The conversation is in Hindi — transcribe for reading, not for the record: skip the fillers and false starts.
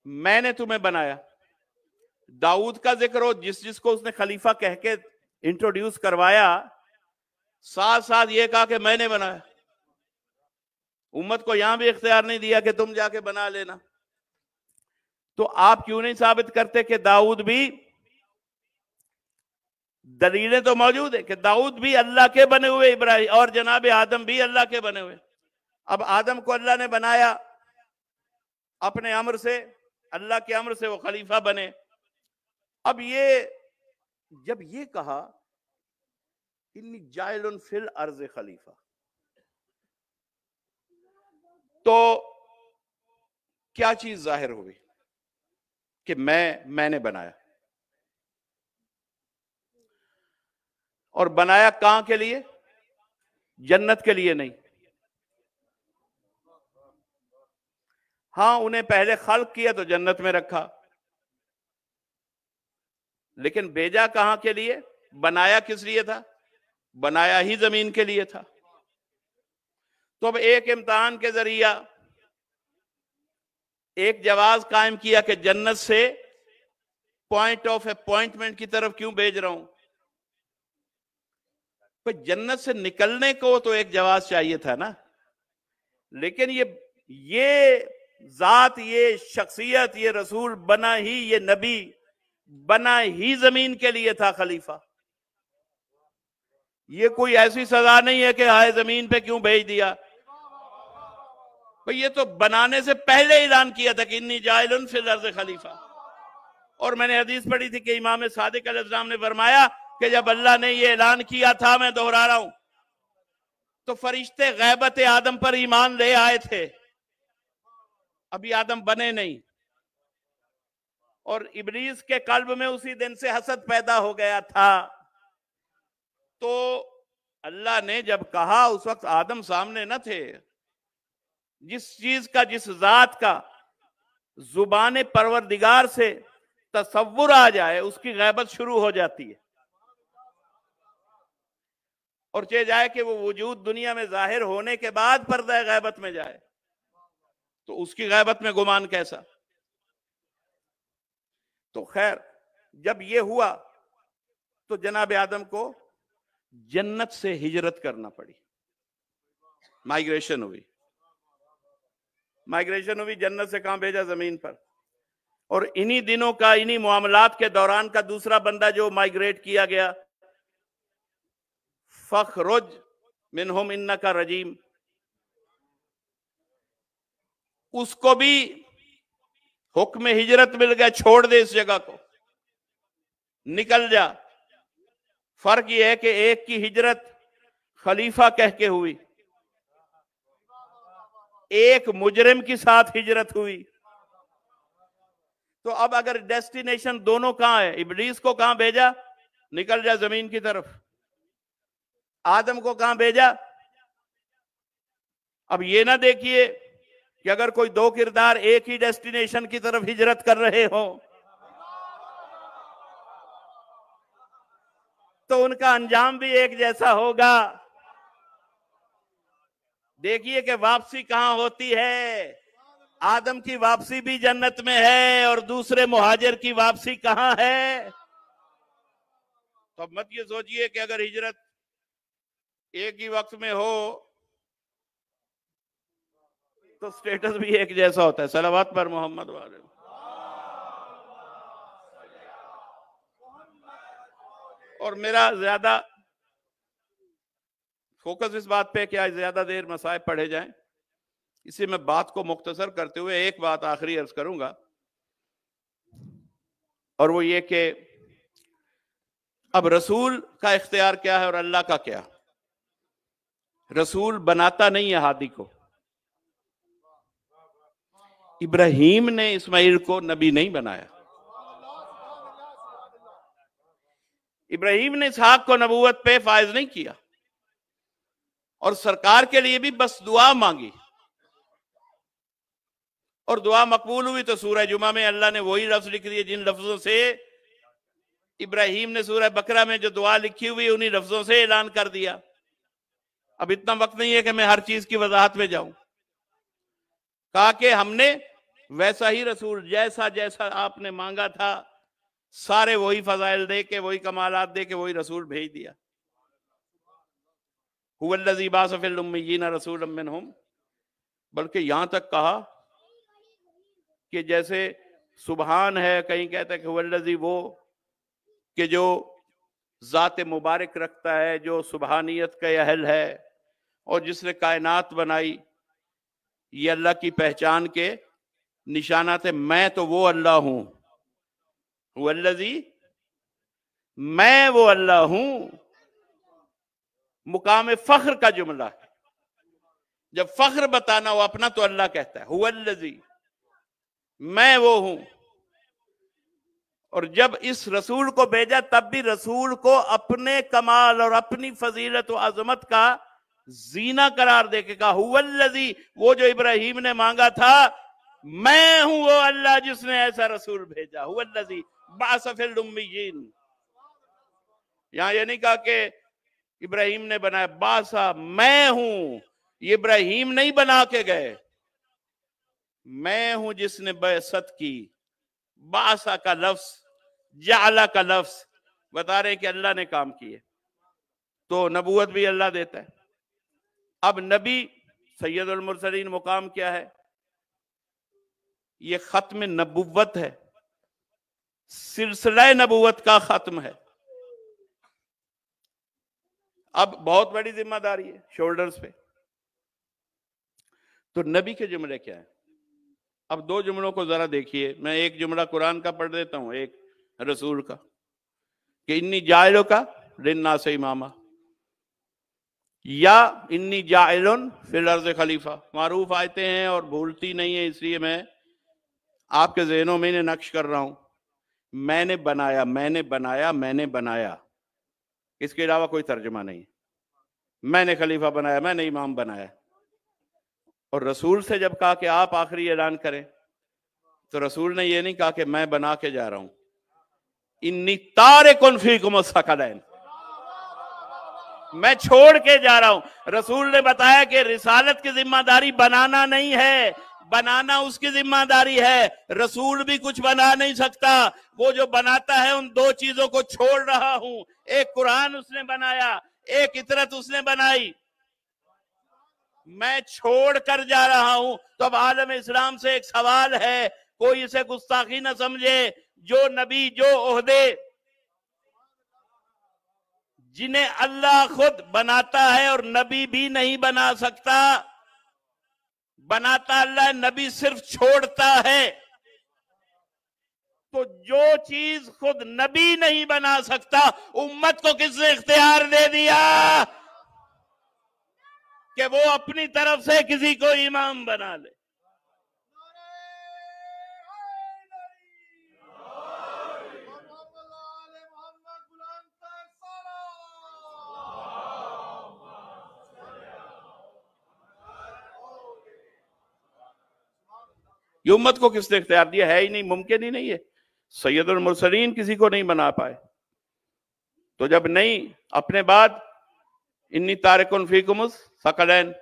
मैंने तुम्हें बनाया। दाऊद का जिक्र हो, जिसको उसने खलीफा कह के इंट्रोड्यूस करवाया, साथ साथ ये कहा कि मैंने बनाया। उम्मत को यहां भी इख्तियार नहीं दिया कि तुम जाके बना लेना। तो आप क्यों नहीं साबित करते कि दाऊद भी, दलीलें तो मौजूद है कि दाऊद भी अल्लाह के बने हुए इब्राहिम और जनाब आदम भी अल्लाह के बने हुए। अब आदम को अल्लाह ने बनाया अपने अम्र से, अल्लाह के अम्र से वो खलीफा बने। अब ये जब ये कहा इन्नी जाइलुन फिल अर्ज़ खलीफा, तो क्या चीज जाहिर हुई कि मैंने बनाया। और बनाया कहां के लिए? जन्नत के लिए नहीं। हां, उन्हें पहले खल्क किया तो जन्नत में रखा, लेकिन भेजा कहां के लिए? बनाया किस लिए था? बनाया ही जमीन के लिए था। तो अब एक इम्तिहान के जरिया एक जवाज कायम किया कि जन्नत से पॉइंट ऑफ अपॉइंटमेंट की तरफ क्यों भेज रहा हूं? पर जन्नत से निकलने को तो एक जवाज चाहिए था ना। लेकिन ये जात, ये शख्सियत, ये रसूल बना ही, ये नबी बना ही जमीन के लिए था खलीफा। ये कोई ऐसी सजा नहीं है कि हाय जमीन पे क्यों भेज दिया। भाई ये तो बनाने से पहले ऐलान किया था कि इन्नी जाइलुन फिल अर्ज़ खलीफा। और मैंने हदीस पढ़ी थी कि इमाम सादिक अलैहिस्सलाम ने फरमाया कि जब अल्लाह ने ये ऐलान किया था, मैं दोहरा रहा हूं, तो फरिश्ते गैबत आदम पर ईमान ले आए थे, अभी आदम बने नहीं। और इब्लीस के कल्ब में उसी दिन से हसद पैदा हो गया था। तो अल्लाह ने जब कहा, उस वक्त आदम सामने न थे। जिस चीज का, जिस जात का जुबान परवरदिगार से तसव्वुर आ जाए, उसकी गैबत शुरू हो जाती है। और चाहे जाए कि वो वजूद दुनिया में जाहिर होने के बाद पर्दा गैबत में जाए, तो उसकी गैबत में गुमान कैसा। तो खैर, जब ये हुआ तो जनाब आदम को जन्नत से हिजरत करना पड़ी, माइग्रेशन हुई। माइग्रेशन हुई, जन्नत से कहां भेजा? जमीन पर। और इन्हीं दिनों का, इन्हीं मामलात के दौरान का दूसरा बंदा जो माइग्रेट किया गया, फखरुज मिनहुम इन्नका रजीम, उसको भी हुक्म हिजरत मिल गया, छोड़ दे इस जगह को, निकल जा। फर्क यह है कि एक की हिजरत खलीफा कह के हुई, एक मुजरिम के साथ हिजरत हुई। तो अब अगर डेस्टिनेशन दोनों कहां है? इब्लीस को कहां भेजा? निकल जा जमीन की तरफ। आदम को कहां भेजा? अब ये ना देखिए कि अगर कोई दो किरदार एक ही डेस्टिनेशन की तरफ हिजरत कर रहे हो तो उनका अंजाम भी एक जैसा होगा। देखिए कि वापसी कहां होती है। आदम की वापसी भी जन्नत में है और दूसरे मुहाजिर की वापसी कहां है। तो अब मत ये सोचिए कि अगर हिजरत एक ही वक्त में हो तो स्टेटस भी एक जैसा होता है। सलावत पर मोहम्मद वाले। और मेरा ज्यादा फोकस इस बात पे कि आज ज्यादा देर मसाइब पढ़े जाएं, इसी में बात को मुख्तसर करते हुए एक बात आखिरी अर्ज करूंगा, और वो ये कि अब रसूल का इख्तियार क्या है और अल्लाह का क्या। रसूल बनाता नहीं है हादी को। इब्राहीम ने इस्माइल को नबी नहीं बनाया। इब्राहीम ने इसहाक को नबूवत पे फायज नहीं किया। और सरकार के लिए भी बस दुआ मांगी और दुआ मकबूल हुई। तो सूरह जुमा में अल्लाह ने वही लफ्ज लिख दिए जिन लफ्जों से इब्राहीम ने सूरह बकरा में जो दुआ लिखी हुई उन्हीं लफ्जों से ऐलान कर दिया। अब इतना वक्त नहीं है कि मैं हर चीज की वजाहत में जाऊं। कहा कि हमने वैसा ही रसूल, जैसा जैसा आपने मांगा था सारे वही फजाइल दे के, वही कमालात दे के वही रसूल भेज दिया। हुवल्लज़ी बाअस फ़िल उम्मिय्यीना रसूलन मिनहुम, बल्कि यहां तक कहा कि जैसे सुबहान है, कहीं कहता है कि हुवल्लज़ी वो कि जो ज़ात मुबारक रखता है, जो सुबहानियत का अहल है और जिसने कायनात बनाई, ये अल्लाह की पहचान के निशानात है। मैं तो वो अल्लाह हूं, हुवल्लज़ी, मैं वो अल्लाह हूं। मुकाम फख्र का जुमला है। जब फख्र बताना हो अपना तो अल्लाह कहता है हुवल्लज़ी, मैं वो हूं। और जब इस रसूल को भेजा तब भी रसूल को अपने कमाल और अपनी फजीलत और अजमत का जीना करार दे के कहा हुवल्लज़ी, वो जो इब्राहिम ने मांगा था, मैं हूं वो अल्लाह जिसने ऐसा रसूल भेजा। हुवल्लज़ी बाअस फ़िल उम्मिय्यीन, यहां ये नहीं कहा कि इब्राहिम ने बनाया, बासा मैं हूं, इब्राहिम नहीं बना के गए, मैं हूं जिसने बअसत की। बासा का लफ्ज, जाला का लफ्ज बता रहे कि अल्लाह ने काम किए। तो नबूवत भी अल्लाह देता है। अब नबी सैयदुल मुरसलीन मुकाम क्या है? ये खत्म नबूवत है, सिलसिला नबूवत का खत्म है। अब बहुत बड़ी जिम्मेदारी है शोल्डर्स पे। तो नबी के जुमले क्या है? अब दो जुमलों को जरा देखिए। मैं एक जुमला कुरान का पढ़ देता हूं, एक रसूल का, कि इन्नी जाइलो का लिन्नास से इमामा, या इन्नी जाइलुन फिल अर्ज़ खलीफा। मारूफ आयते हैं और भूलती नहीं है, इसलिए मैं आपके ज़हनों में इन्हें नक्श कर रहा हूं। मैंने बनाया, मैंने बनाया, मैंने बनाया, इसके अलावा कोई तर्जुमा नहीं। मैंने खलीफा बनाया, मैंने इमाम बनाया। और रसूल से जब कहा कि आप आखिरी ऐलान करें, तो रसूल ने यह नहीं कहा कि मैं बना के जा रहा हूं। इन्नी तारिकुन फीकुम सकलैन, मैं छोड़ के जा रहा हूं। रसूल ने बताया कि रिसालत की जिम्मेदारी बनाना नहीं है, बनाना उसकी जिम्मेदारी है। रसूल भी कुछ बना नहीं सकता, वो जो बनाता है उन दो चीजों को छोड़ रहा हूं। एक कुरान उसने बनाया, एक इतरत उसने बनाई, मैं छोड़ कर जा रहा हूं। तो अब आलम इस्लाम से एक सवाल है, कोई इसे गुस्ताखी ना समझे। जो नबी, जो ओहदे जिन्हें अल्लाह खुद बनाता है और नबी भी नहीं बना सकता, बनाता अल्लाह, नबी सिर्फ छोड़ता है। तो जो चीज खुद नबी नहीं बना सकता, उम्मत को किसने इख्तियार दे दिया कि वो अपनी तरफ से किसी को इमाम बना ले। ये उम्मत को किसने इख्तियार दिया? है ही नहीं, मुमकिन ही नहीं है। सैयदुल मुरसलीन किसी को नहीं बना पाए। तो जब नहीं, अपने बाद इन्नी तारिकुन फीकुम सकलैन,